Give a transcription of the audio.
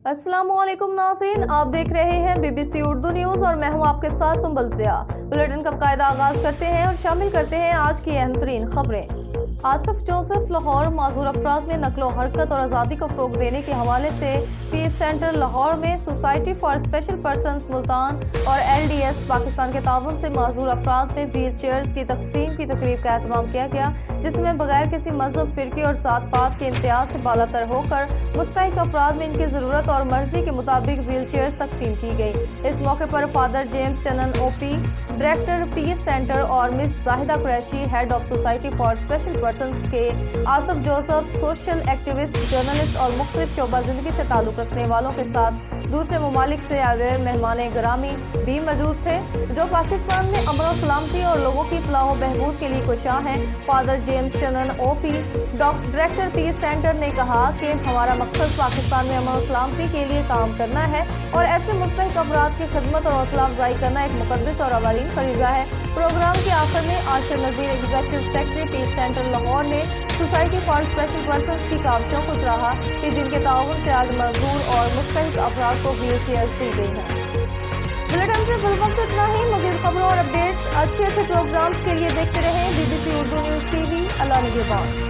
अस्सलामु अलैकुम नाज़रीन, आप देख रहे हैं BBC उर्दू न्यूज़ और मैं हूं आपके साथ सुंबल ज़िया। बुलेटिन का कायदा आगाज़ करते हैं और शामिल करते हैं आज की अहम तरीन खबरें। आसिफ जोसेफ लाहौर माजूर अफराद में नक्लो हरकत और आज़ादी को फ़रोग़ देने के हवाले से पीस सेंटर लाहौर में society for Special persons Multan और LDS पाकिस्तान के ताउन से माजूर अफराद में व्हील चेयर्स की तकसीम की तकरीब का एहतमाम किया गया, जिसमें बगैर किसी मजहब, फ़िरके और ज़ात पात के इम्तियाज़ से बालातर होकर मुस्तहिक अफराद में इनकी ज़रूरत और मर्जी के मुताबिक व्हील चेयर्स तकसीम की गई। इस मौके पर Father James Channan OP, director Peace Centre और Miss Zahida Qureshi, head of Society for Special Persons के Asif Joseph, social activist, journalist और मुख्तलिफ शोबा ज़िंदगी से ताल्लुक़ रखने वालों के साथ दूसरे ममालिक से आए हुए मेहमान गिरामी भी मौजूद थे, जो पाकिस्तान में अमन और सलामती और लोगों की फलाह व बहबूद के लिए कोशां हैं। Father James Channan OP, director Peace centre ने कहा कि हमारा मकसद पाकिस्तान में अमन और सलामती के लिए काम करना है और ऐसे मुस्तहिक अफराद की खिदमत और हौसला अफजाई करना एक मुकद्दस और अवारीन फरीज़ा है। प्रोग्राम के आखिर में Ashir Nazir, executive secretary Peace Centre Lahore ने सोसाइटी फॉर स्पेशल पर्सनस की काविशों को सराहा कि जिनके ताउन से आज मजदूर और मुस्तहिक अफराद को व्हील चेयर्स दी गई हैं। बुलेटिन से फिल वक्त इतना ही। मज़ीद खबरों और अपडेट्स, अच्छे प्रोग्राम्स के लिए देखते रहें BBC उर्दू न्यूज़ TV। अल्लाह निगहबान।